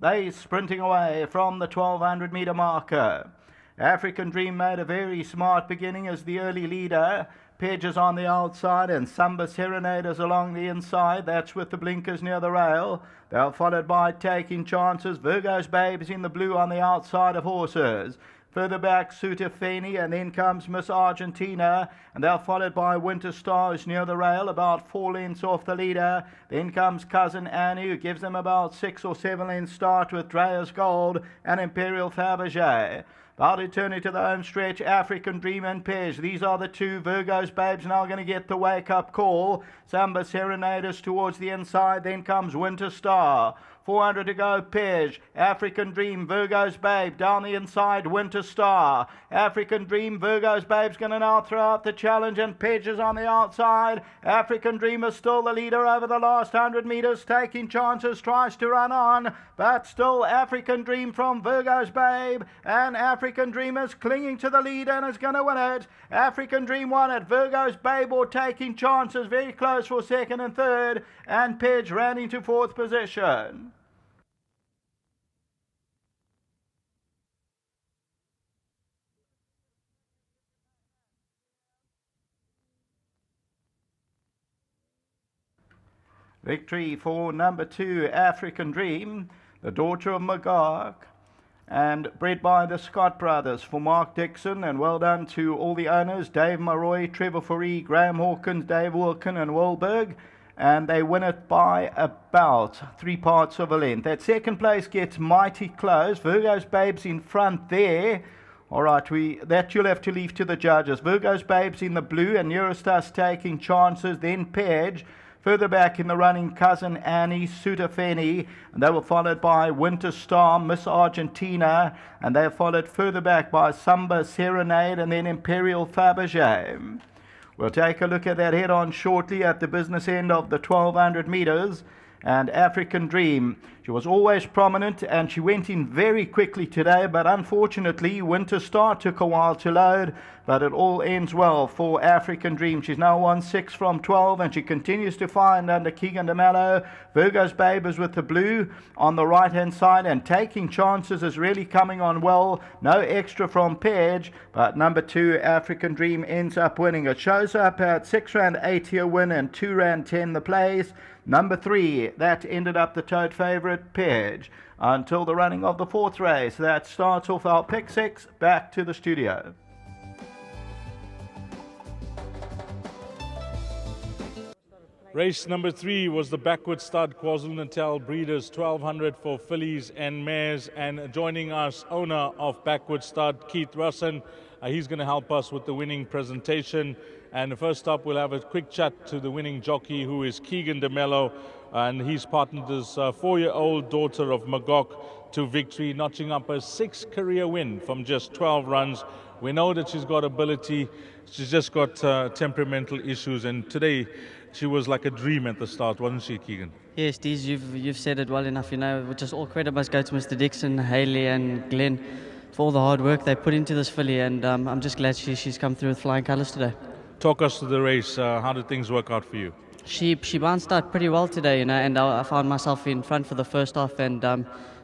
They sprinting away from the 1200 metre marker. African Dream made a very smart beginning as the early leader. Pedge is on the outside and Samba Serenaders along the inside. That's with the blinkers near the rail. They're followed by Taking Chances. Virgo's Babes in the blue on the outside of horses. Further back, Suitor Feni, and then comes Miss Argentina, and they're followed by Winter Stars near the rail, about 4 lengths off the leader. Then comes Cousin Annie, who gives them about 6 or 7 lengths start with Drea's Gold and Imperial Fabergé. About to turn into the home stretch, African Dream and Pej. These are the two. Virgo's Babes now going to get the wake-up call. Samba Serenaders towards the inside. Then comes Winter Star. 400 to go, Pej. African Dream, Virgo's Babe. Down the inside, Winter Star. African Dream, Virgo's Babe's going to now throw out the challenge, and Pej is on the outside. African Dream is still the leader over the last 100 metres. Taking Chances, tries to run on, but still African Dream from Virgo's Babe. And African Dream is clinging to the lead and is going to win it. African Dream won it. Virgo's Babe or Taking Chances very close for second and third. And Pej ran into fourth position. Victory for number 2, African Dream, the daughter of Magog, and bred by the Scott brothers for Mark Dixon. And well done to all the owners, Dave Maroy, Trevor Foree, Graham Hawkins, Dave Wilkin and Wahlberg. And they win it by about 3 parts of a length. That second place gets mighty close. Virgo's Babes in front there. All right, that you'll have to leave to the judges. Virgo's Babes in the blue and nearest us Taking Chances, then Pej. Further back in the running, Cousin Annie, Suitor Feni, and they were followed by Winter Star, Miss Argentina, and they are followed further back by Samba Serenade and then Imperial Fabergé. We'll take a look at that head-on shortly at the business end of the 1200 metres. And African Dream, she was always prominent and she went in very quickly today, but unfortunately Winter Star took a while to load, but it all ends well for African Dream. She's now won 6 from 12 and she continues to find under Keegan de Mello. Virgo's Babe is with the blue on the right hand side, and Taking Chances is really coming on well. No extra from Pej, but number 2 African Dream ends up winning. It shows up at R6.80 a win and R2.10 the place. Number 3, that ended up the tote favourite, Pej, until the running of the 4th race. That starts off our pick 6. Back to the studio. Race number 3 was the backward stud KwaZulu-Natal Breeders 1200 for fillies and mares, and joining us, owner of backward stud, Keith Russon. He's going to help us with the winning presentation. And first up, we'll have a quick chat to the winning jockey, who is Keegan de Mello, and he's partnered his 4-year-old daughter of Magog to victory, notching up a 6th career win from just 12 runs. We know that she's got ability, she's just got temperamental issues, and today she was like a dream at the start, wasn't she, Keegan? Yes, Deez, you've said it well enough. You know, just all credit must go to Mr. Dixon, Haley and Glenn for all the hard work they put into this filly, and I'm just glad she's come through with flying colours today. Talk us through the race. How did things work out for you? She bounced out pretty well today, you know, and I found myself in front for the first half, and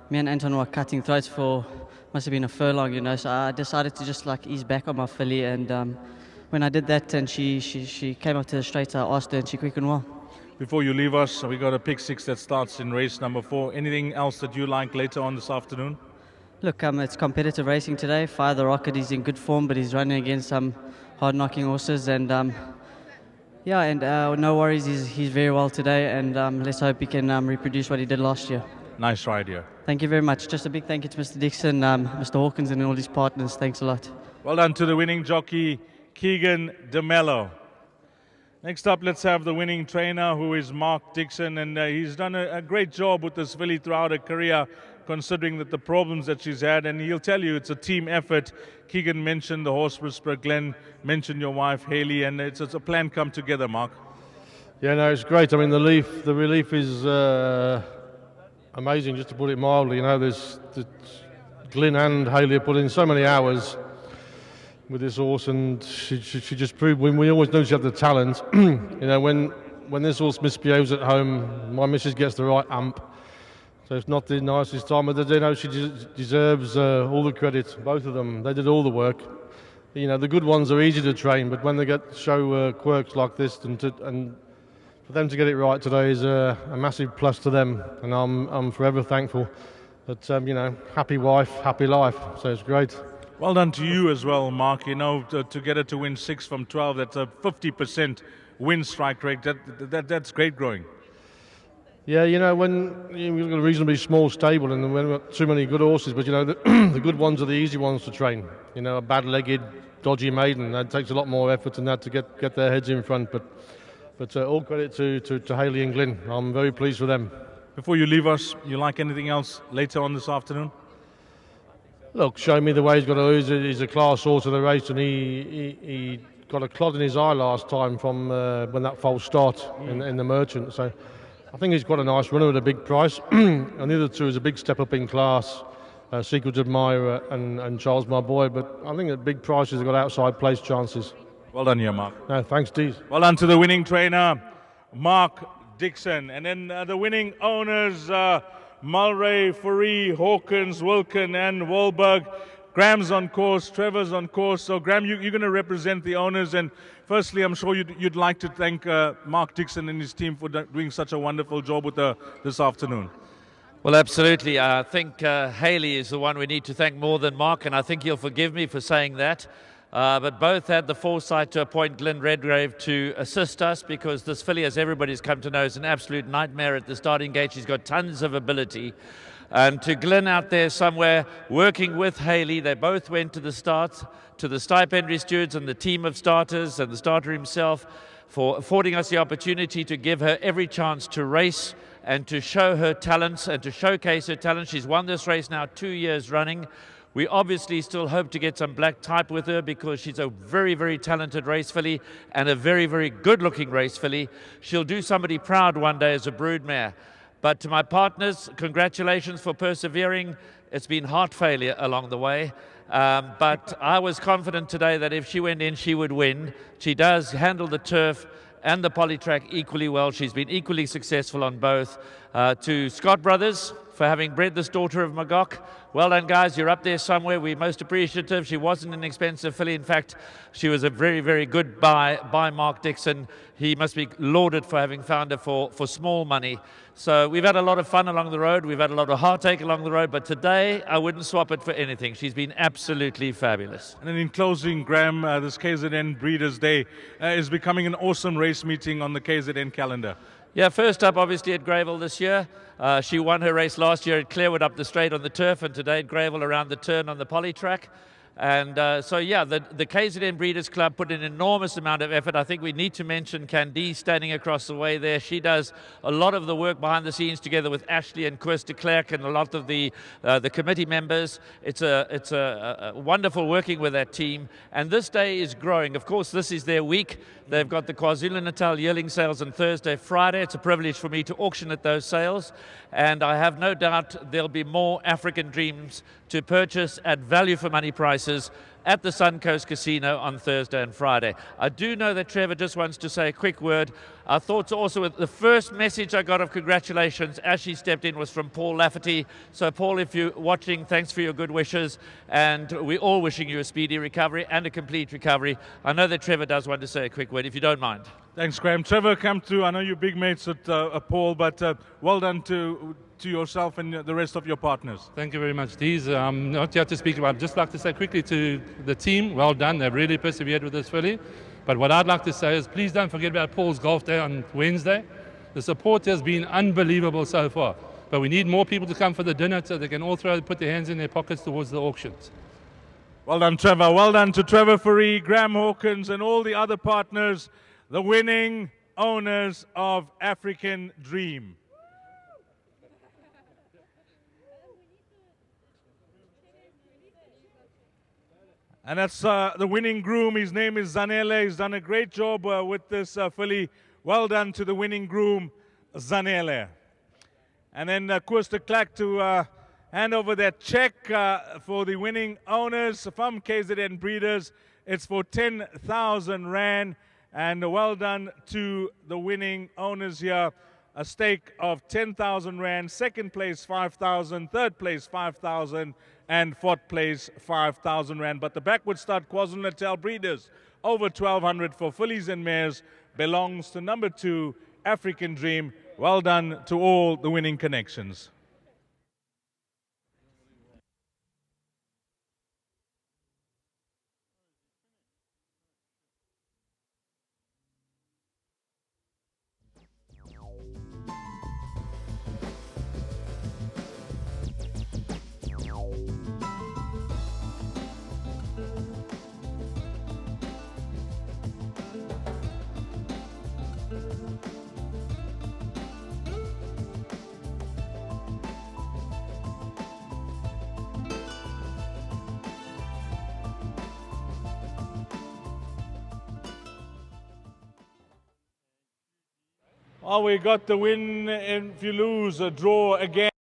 me and Anton were cutting throats for must have been a furlong, you know. So I decided to just like ease back on my filly, and when I did that, and she came up to the straight, I asked her, and she quickened well. Before you leave us, we got a pick 6 that starts in race number 4. Anything else that you like later on this afternoon? Look, it's competitive racing today. Fire the Rocket, he's in good form, but he's running against some hard-knocking horses, and no worries, he's very well today, and let's hope he can reproduce what he did last year. Nice ride here. Thank you very much. Just a big thank you to Mr. Dixon, Mr. Hawkins and all his partners. Thanks a lot. Well done to the winning jockey, Keegan de Mello. Next up, let's have the winning trainer, who is Mark Dixon, and he's done a great job with this filly throughout her career, considering that the problems that she's had, and he'll tell you it's a team effort. Keegan mentioned the horse whisperer, Glenn mentioned your wife Haley, and it's a plan come together, Mark. Yeah, no, it's great. I mean, the relief is amazing, just to put it mildly. You know, Glenn and Haley have put in so many hours with this horse, and she just proved, when we always knew she had the talent. You know, when this horse misbehaves at home, my missus gets the right ump. So it's not the nicest time, but she deserves all the credit. Both of them, they did all the work. The good ones are easy to train, but when they show quirks like this, and for them to get it right today is a massive plus to them, and I'm forever thankful. But happy wife, happy life. So it's great. Well done to you as well, Mark. To get her to win 6 from 12, that's a 50% win strike rate. That's great growing. Yeah, when you've got a reasonably small stable and when we've got too many good horses, but the good ones are the easy ones to train. A bad-legged, dodgy maiden, that takes a lot more effort than that to get their heads in front. But all credit to Hayley and Glyn. I'm very pleased with them. Before you leave us, you like anything else later on this afternoon? Look, show me the way he's got to. He's a class horse of the race, and he got a clod in his eye last time from when that false start in the Merchant. So I think he's quite a nice runner at a big price. And the other two is a big step up in class, Secret Admirer and Charles My Boy. But I think at big prices, they've got outside place chances. Well done here, Mark. No, thanks, Dees. Well done to the winning trainer, Mark Dixon. And then the winning owners, Mulray, Furey, Hawkins, Wilkin and Wahlberg. Graham's on course, Trevor's on course. So Graham, you're going to represent the owners. And firstly, I'm sure you'd like to thank Mark Dixon and his team for doing such a wonderful job with this afternoon. Well, absolutely. I think Hayley is the one we need to thank more than Mark, and I think he'll forgive me for saying that. But both had the foresight to appoint Glyn Redgrave to assist us, because this filly, as everybody's come to know, is an absolute nightmare at the starting gate. She's got tons of ability. And to Glyn out there somewhere working with Hayley, they both went to the start, to the stipendary stewards and the team of starters and the starter himself, for affording us the opportunity to give her every chance to race and to show her talents and to showcase her talents. She's won this race now 2 years running. We obviously still hope to get some black type with her, because she's a very, very talented race filly and a very, very good-looking race filly. She'll do somebody proud one day as a broodmare. But to my partners, congratulations for persevering. It's been heart failure along the way. But I was confident today that if she went in, she would win. She does handle the turf and the polytrack equally well. She's been equally successful on both. To Scott Brothers for having bred this daughter of Magog. Well done, guys. You're up there somewhere. We're most appreciative. She wasn't an expensive filly. In fact, she was a very, very good buy by Mark Dixon. He must be lauded for having found her for small money. So we've had a lot of fun along the road. We've had a lot of heartache along the road. But today, I wouldn't swap it for anything. She's been absolutely fabulous. And then in closing, Graham, this KZN Breeders' Day is becoming an awesome race meeting on the KZN calendar. Yeah, first up, obviously, at Greyville this year. She won her race last year at Clearwood up the straight on the turf, and today at Greyville around the turn on the polytrack. And the KZN Breeders' Club put an enormous amount of effort. I think we need to mention Candice standing across the way there. She does a lot of the work behind the scenes together with Ashley and Koos de Klerk and a lot of the committee members. It's a wonderful working with that team. And this day is growing. Of course, this is their week. They've got the KwaZulu-Natal yearling sales on Thursday, Friday. It's a privilege for me to auction at those sales. And I have no doubt there'll be more African Dreams to purchase at value for money prices at the Suncoast Casino on Thursday and Friday. I do know that Trevor just wants to say a quick word. Our thoughts also with the first message I got of congratulations as she stepped in was from Paul Lafferty. So Paul, if you're watching, thanks for your good wishes, and we're all wishing you a speedy recovery and a complete recovery. I know that Trevor does want to say a quick word, if you don't mind. Thanks, Graham. Trevor, come through. I know you're big mates with Paul, but well done to yourself and the rest of your partners. Thank you very much, Dees. Not here to speak about. I'd just like to say quickly to the team, well done. They've really persevered with this filly. But what I'd like to say is please don't forget about Paul's golf day on Wednesday. The support has been unbelievable so far. But we need more people to come for the dinner so they can all put their hands in their pockets towards the auctions. Well done, Trevor. Well done to Trevor Furey, Graham Hawkins, and all the other partners, the winning owners of African Dream. And that's the winning groom. His name is Zanele. He's done a great job with this filly. Well done to the winning groom, Zanele. And then Koos de Klerk to hand over that check for the winning owners from KZN Breeders. It's for 10,000 Rand. And well done to the winning owners here. a stake of 10,000 Rand, second place 5,000, third place 5,000, and fourth place 5,000 Rand. But the backward start KwaZulu-Natal breeders, over 1,200 for fillies and mares, belongs to number 2, African Dream. Well done to all the winning connections. Oh, we got the win. If you lose, a draw again.